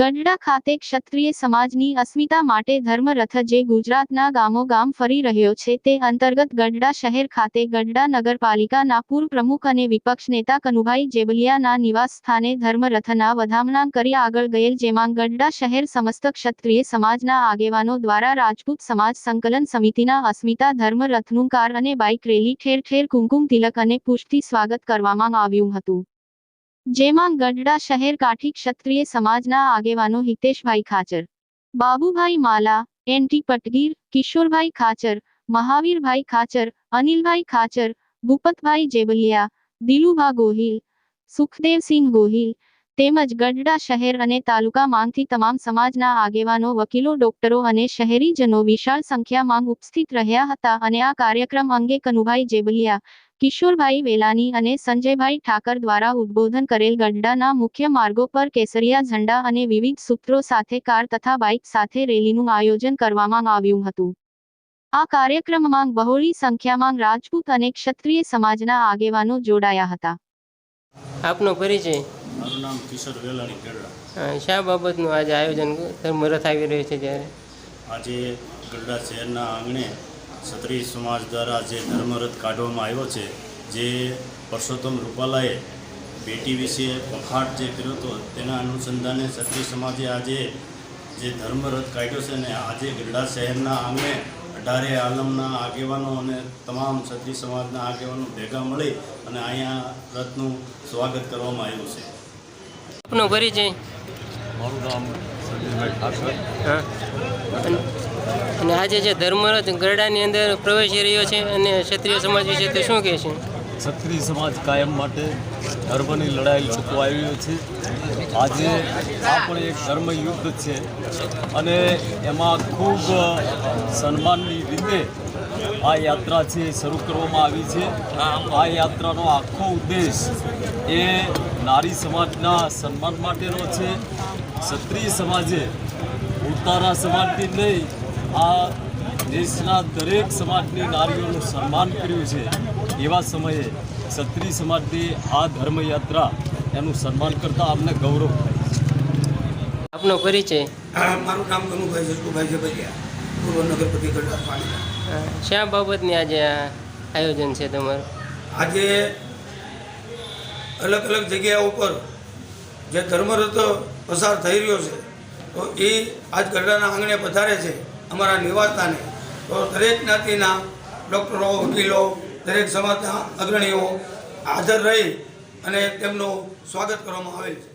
ગઢડા ખાતે ક્ષત્રિય સમાજની અસ્મિતા માટે ધર્મરથ જે ગુજરાતના ગામોગામ ફરી રહ્યો છે તે અંતર્ગત ગઢડા શહેર ખાતે ગઢડા નગરપાલિકાના પૂર્વ પ્રમુખ અને વિપક્ષ નેતા કનુભાઈ જેબલિયાના નિવાસ સ્થાને ધર્મરથના વધામણા કરી આગળ ગયેલ, જેમાં ગઢડા શહેર સમસ્ત ક્ષત્રિય સમાજના આગેવાનો દ્વારા રાજપૂત સમાજ સંકલન સમિતિના અસ્મિતા ધર્મરથનું કાર અને બાઇક રેલી ઠેર ઠેર કુમકુમ તિલક અને પુષ્પથી સ્વાગત કરવામાં આવ્યું હતું, જેમાં ગઢડા શહેર કાઠી ક્ષત્રિય સમાજના આગેવાનો હિતેશભાઈ ખાચર, બાબુભાઈ માલા, એનટી પટગીર, કિશોરભાઈ ખાચર, મહાવીરભાઈ ખાચર, અનિલભાઈ ખાચર, ભૂપતભાઈ જેબલિયા, દિલુભા ગોહિલ, સુખદેવસિંહ ગોહિલ તેમજ ગઢડા શહેર અને તાલુકા માંગથી તમામ સમાજના આગેવાનો, વકીલો, ડોક્ટરો અને શહેરીજનો વિશાળ સંખ્યામાં ઉપસ્થિત રહ્યા હતા અને આ કાર્યક્રમ અંગે કનુભાઈ જેબલિયા, કિશોરભાઈ વેલાની અને સંજયભાઈ ઠાકર દ્વારા ઉદ્બોધન કરેલ. ગઢડાના મુખ્ય માર્ગો પર કેસરિયા ઝંડા અને વિવિધ સૂત્રો સાથે કાર તથા બાઇક સાથે રેલીનું આયોજન કરવામાં આવ્યું હતું. આ કાર્યક્રમમાં બહોળી સંખ્યામાં રાજપૂત અને ક્ષત્રિય સમાજના આગેવાનો જોડાયા હતા. આપનો પરિચય? મારું નામ કિશોર વેલાણી, ગઢડા. શા બાબતનું આજે આયોજન ધર્મરથ આવી રહ્યું છે? ત્યારે આજે ગઢડા શહેરના આંગણે ક્ષત્રિય સમાજ દ્વારા જે ધર્મરથ કાઢવામાં આવ્યો છે, જે પરસોત્તમ રૂપાલાએ બેટી વિશે વખાણ જે કર્યો હતો તેના અનુસંધાને ક્ષત્રિય સમાજે આજે જે ધર્મરથ કાઢ્યો છે અને આજે ગઢડા શહેરના આંગણે 18 આલમના આગેવાનો અને તમામ ક્ષત્રિય સમાજના આગેવાનો ભેગા મળી અને અહીંયા રથનું સ્વાગત કરવામાં આવ્યું છે. આપનો પરિચય? મારું નામ સંજયભાઈ ઠાકર. હા, અને આજે જે ધર્મરથ ગઢડાની અંદર પ્રવેશી રહ્યો છે અને ક્ષત્રિય સમાજ વિશે તો શું કહે છે? ક્ષત્રિય સમાજ કાયમ માટે ધર્મની લડાઈ લડતો આવ્યો છે. આજે આ પણ એક ધર્મયુદ્ધ છે અને એમાં ખૂબ સન્માનની રીતે આ યાત્રા છે શરૂ કરવામાં આવી છે. આ યાત્રાનો આખો ઉદ્દેશ એ નારી સમાજના સન્માન માટેનો છે. ક્ષત્રિય સમાજે ઉતારા સમાજની નહીં, આ દેશના દરેક સમાજની નારીઓનું સન્માન કર્યું છે. એવા સમયે ક્ષત્રિય સમાજની આ ધર્મયાત્રા એનું સન્માન કરતાં અમને ગૌરવ થાય છે. આપનો પરિચય? મારું નામ કનુભાઈ જસુભાઈ જેબલિયા, પૂર્વ નગરપતિ ગઢડા પાણીના. શા બાબતની આજે આ આયોજન છે તમારું? આજે અલગ અલગ જગ્યાઓ ઉપર જે ધર્મરથ પસાર થઈ રહ્યો છે તો એ આજ ગઢડાના આંગણે પધારે છે, અમારા નિવાસસ્થાને. તો દરેક જ્ઞાતિના ડૉક્ટરો, વકીલો, દરેક સમાજના અગ્રણીઓ હાજર રહી અને તેમનું સ્વાગત કરવામાં આવેલ છે.